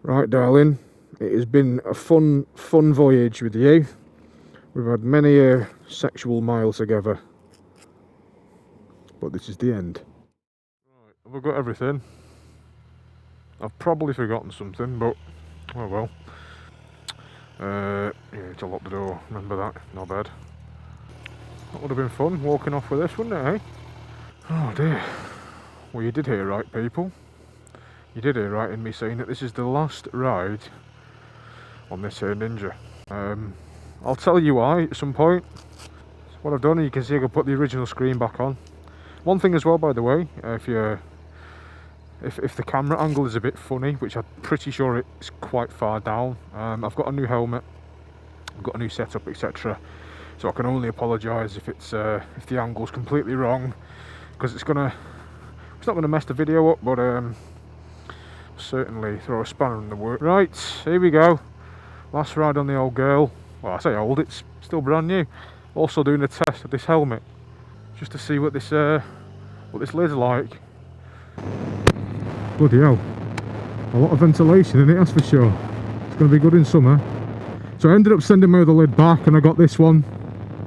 Right, darling, it has been a fun voyage with you. We've had many a sexual mile together, but this is the end. Right, have I got everything? I've probably forgotten something, but oh well. Yeah, to lock the door, remember that, not bad. That would have been fun, walking off with this, wouldn't it, eh? Oh dear. Well, you did hear right, people. You did hear right in me saying that this is the last ride on this here Ninja. I'll tell you why at some point. What I've done, you can see I can put the original screen back on. One thing as well, by the way, if the camera angle is a bit funny, which I'm pretty sure it's quite far down, I've got a new helmet, I've got a new setup, etc. So I can only apologise if the angle's completely wrong, because it's not gonna mess the video up, but certainly throw a spanner in the works. Right, here we go. Last ride on the old girl. Well, I say old, it's still brand new. Also doing a test of this helmet, just to see what this lid's like. Bloody hell. A lot of ventilation in it, that's for sure. It's going to be good in summer. So I ended up sending my other lid back, and I got this one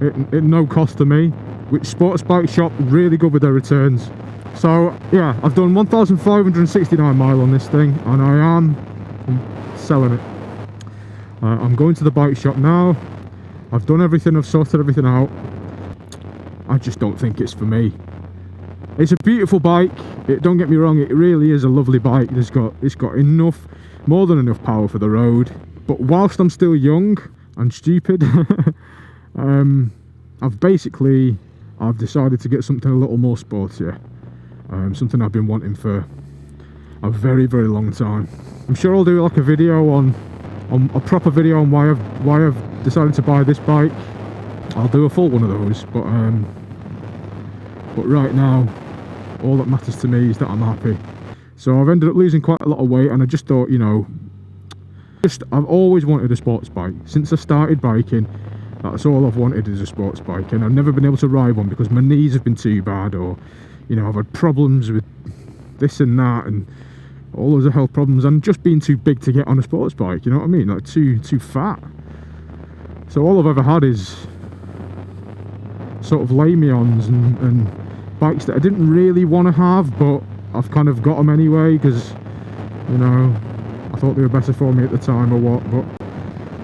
at no cost to me, which Sports Bike Shop really good with their returns. So yeah, I've done 1,569 mile on this thing, and I'm selling it. I'm going to the bike shop now. I've done everything, I've sorted everything out. I just don't think it's for me. It's a beautiful bike, don't get me wrong, it really is a lovely bike. It's got more than enough power for the road. But whilst I'm still young and stupid, I've decided to get something a little more sportier. Something I've been wanting for a very, very long time. I'm sure I'll do like a video on a proper video on why I've decided to buy this bike. I'll do a full one of those, but right now all that matters to me is that I'm happy. So I've ended up losing quite a lot of weight, and I just thought, you know, I've always wanted a sports bike since I started biking. That's all I've wanted is a sports bike, and I've never been able to ride one because my knees have been too bad, or you know, I've had problems with this and that and all those health problems, and just being too big to get on a sports bike, you know what I mean, like too fat. So all I've ever had is sort of lay-me-ons and bikes that I didn't really want to have, but I've kind of got them anyway because, you know, I thought they were better for me at the time or what.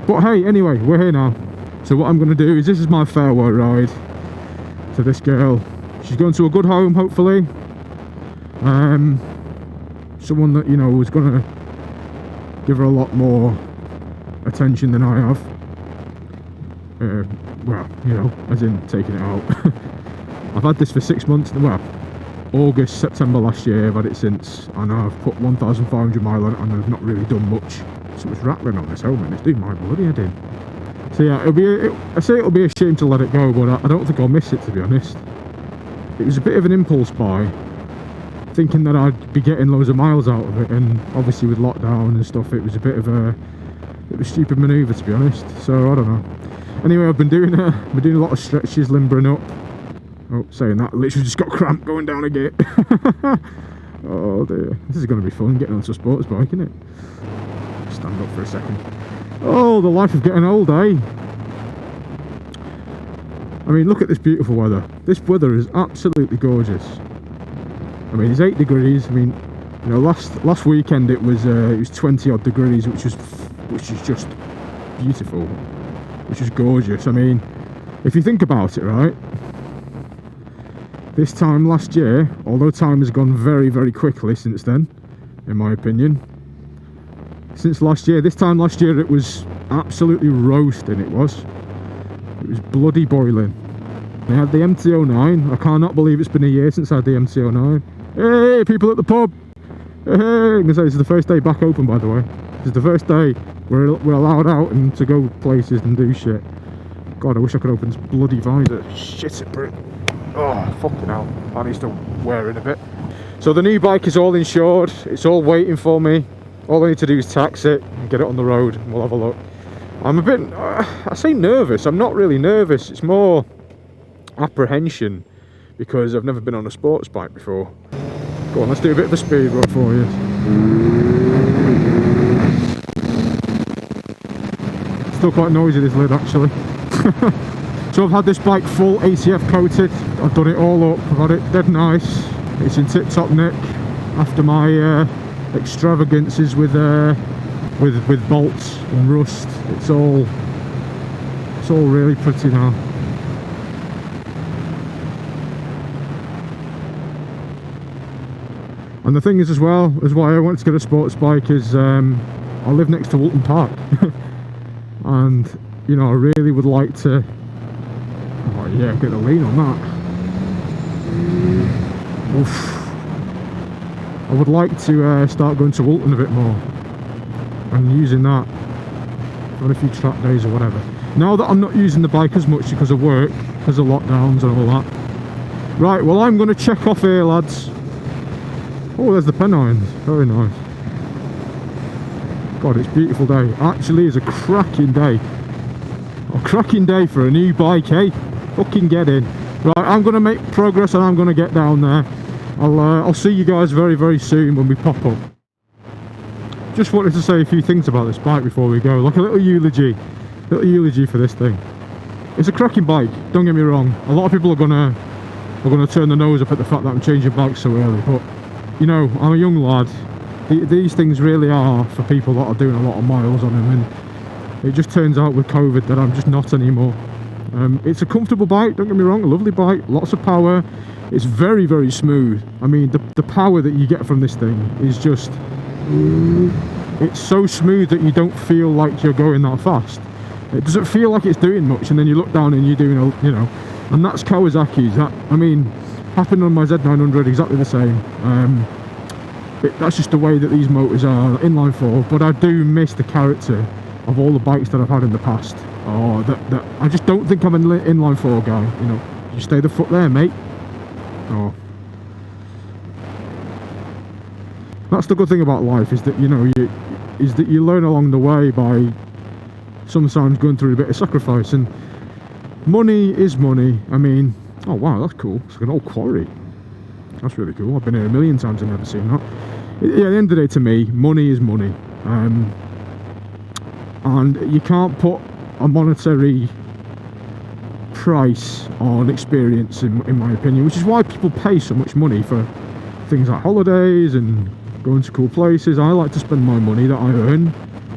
But hey, anyway, we're here now. So what I'm going to do is, this is my farewell ride to this girl. She's going to a good home, hopefully. Someone that, you know, is going to give her a lot more attention than I have. Well, you know, as in taking it out. I've had this for 6 months, well, August, September last year, I've had it since, and I've put 1,500 mile on it, and I've not really done much. So much rattling on this helmet, it's doing my bloody head in. So yeah, I say it'll be a shame to let it go, but I don't think I'll miss it, to be honest. It was a bit of an impulse buy, thinking that I'd be getting loads of miles out of it, and obviously with lockdown and stuff, it was a bit of a stupid manoeuvre, to be honest. So I don't know. Anyway, I've been doing a lot of stretches, limbering up. Oh, saying that, literally just got cramp going down a gate. Oh dear, this is going to be fun getting onto a sports bike, isn't it? Stand up for a second. Oh, the life of getting old, eh? I mean, look at this beautiful weather. This weather is absolutely gorgeous. I mean, it's 8 degrees. I mean, you know, last weekend it was 20 odd degrees, which is just beautiful, which is gorgeous. I mean, if you think about it, right? This time last year, although time has gone very, very quickly since then, in my opinion. Since last year, this time last year, it was absolutely roasting. It was bloody boiling. I had the MT-09. I cannot believe it's been a year since I had the MT-09. Hey, people at the pub! Hey, I'm gonna say this is the first day back open, by the way. This is the first day we're allowed out and to go places and do shit. God, I wish I could open this bloody visor. Shit it, Brit. Oh, fucking hell. I need to wear it a bit. So the new bike is all insured. It's all waiting for me. All I need to do is tax it and get it on the road, and we'll have a look. I'm a bit, I say nervous. I'm not really nervous. It's more apprehension because I've never been on a sports bike before. Go on, let's do a bit of a speed run for you. still quite noisy, this lid, actually. So I've had this bike full ACF coated. I've done it all up. I've had it dead nice. It's in tip-top nick after my extravagances with bolts and rust. It's all really pretty now. And the thing is as well, is why I wanted to get a sports bike is I live next to Woolton Park. And you know, I really would like to, oh yeah, get a lean on that. Oof. I would like to start going to Woolton a bit more and using that on a few track days or whatever. Now that I'm not using the bike as much because of work, because of lockdowns and all that. Right, well, I'm going to check off here, lads. Oh, there's the Pennines. Very nice. God, it's a beautiful day. Actually, it's a cracking day. A cracking day for a new bike, eh? Fucking get in. Right, I'm going to make progress and I'm going to get down there. I'll see you guys very, very soon when we pop up. Just wanted to say a few things about this bike before we go. Like a little eulogy. Little eulogy for this thing. It's a cracking bike, don't get me wrong. A lot of people are gonna turn their nose up at the fact that I'm changing bikes so early, but you know, I'm a young lad. These things really are for people that are doing a lot of miles on them, and it just turns out with COVID that I'm just not anymore. It's a comfortable bike, don't get me wrong, a lovely bike, lots of power. It's very, very smooth. I mean, the power that you get from this thing is just, it's so smooth that you don't feel like you're going that fast. It doesn't feel like it's doing much, and then you look down and you're doing, you know, and that's Kawasaki's. That, I mean, happened on my Z900, exactly the same. That's just the way that these motors are, inline 4, but I do miss the character of all the bikes that I've had in the past. Oh, that I just don't think I'm an inline 4 guy, you know. You stay the foot there, mate. Oh. That's the good thing about life, is that, you know, you learn along the way by sometimes going through a bit of sacrifice, and money is money. I mean, oh wow, that's cool. It's like an old quarry. That's really cool. I've been here a million times and never seen that. Yeah, at the end of the day, to me, money is money. And you can't put a monetary price on experience, in my opinion, which is why people pay so much money for things like holidays and going to cool places. I like to spend my money that I earn,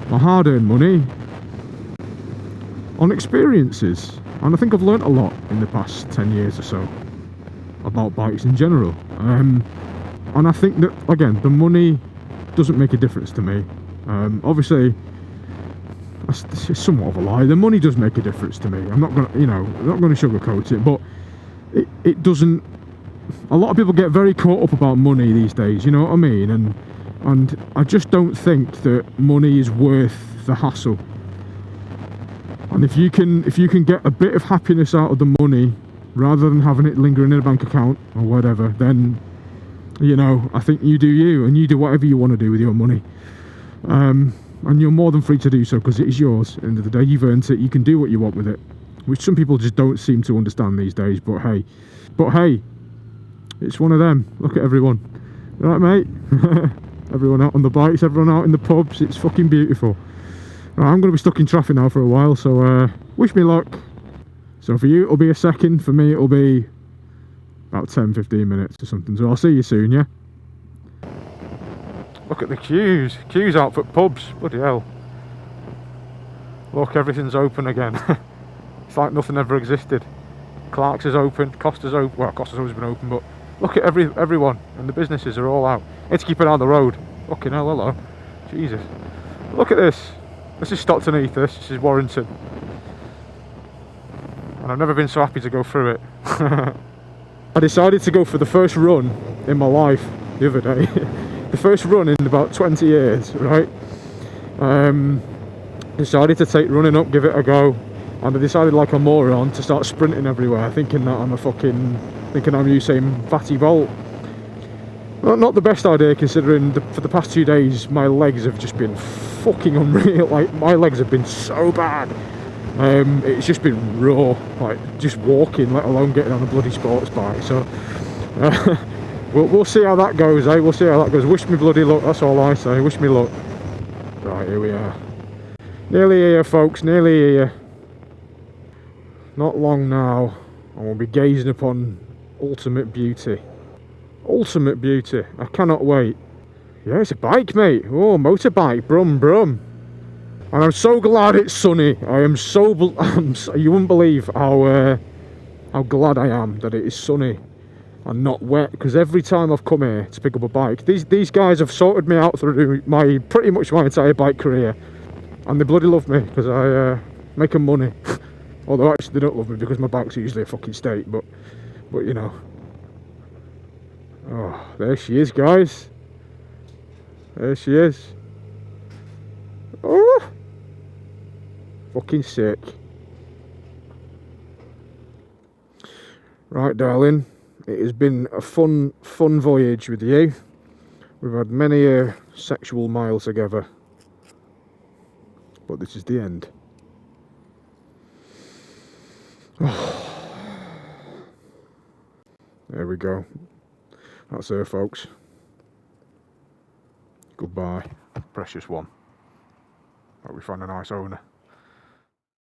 my hard-earned money, on experiences. And I think I've learnt a lot in the past 10 years or so about bikes in general. And I think that, again, the money doesn't make a difference to me. Obviously, it's somewhat of a lie. The money does make a difference to me. I'm not gonna, you know, I'm not gonna sugarcoat it, but it doesn't. A lot of people get very caught up about money these days. You know what I mean? And I just don't think that money is worth the hassle. And if you can get a bit of happiness out of the money rather than having it lingering in a bank account or whatever, then, you know, I think you do you, and you do whatever you want to do with your money. And you're more than free to do so, because it is yours. At the end of the day, you've earned it. You can do what you want with it, which some people just don't seem to understand these days. But hey, it's one of them. Look at everyone, right, mate? Everyone out on the bikes, everyone out in the pubs. It's fucking beautiful. Right, I'm going to be stuck in traffic now for a while, so wish me luck. So for you, it'll be a second. For me, it'll be about 10-15 minutes or something. So I'll see you soon, yeah? Look at the queues. Queues out for pubs. Bloody hell. Look, everything's open again. It's like nothing ever existed. Clark's is open. Costa's open. Well, Costa's always been open, but look at everyone. And the businesses are all out. Let's keep it on the road. Fucking hell, hello. Jesus. Look at this. This is Stockton-Heath, this is Warrington. And I've never been so happy to go through it. I decided to go for the first run in my life the other day. The first run in about 20 years, right? Decided to take running up, give it a go. And I decided, like a moron, to start sprinting everywhere, thinking that I'm Usain Fatty Bolt. Well, not the best idea, considering for the past 2 days my legs have just been fucking unreal. Like, my legs have been so bad. It's just been raw, like just walking, let alone getting on a bloody sports bike. So we'll see how that goes, eh? We'll see how that goes. Wish me bloody luck, that's all I say. Wish me luck. Right, here we are. Nearly here, folks, nearly here. Not long now, and we'll be gazing upon ultimate beauty. Ultimate beauty. I cannot wait. Yeah, it's a bike, mate. Oh, motorbike. Brum, brum. And I'm so glad it's sunny. I am so... you wouldn't believe how glad I am that it is sunny and not wet. Because every time I've come here to pick up a bike, these guys have sorted me out through pretty much my entire bike career. And they bloody love me because I make them money. Although actually they don't love me because my bike's usually a fucking state. But you know. Oh, there she is, guys. There she is. Oh! Fucking sick. Right, darling. It has been a fun voyage with you. We've had many sexual miles together. But this is the end. Oh. There we go. That's her, folks. Goodbye, precious one. Hope we find a nice owner.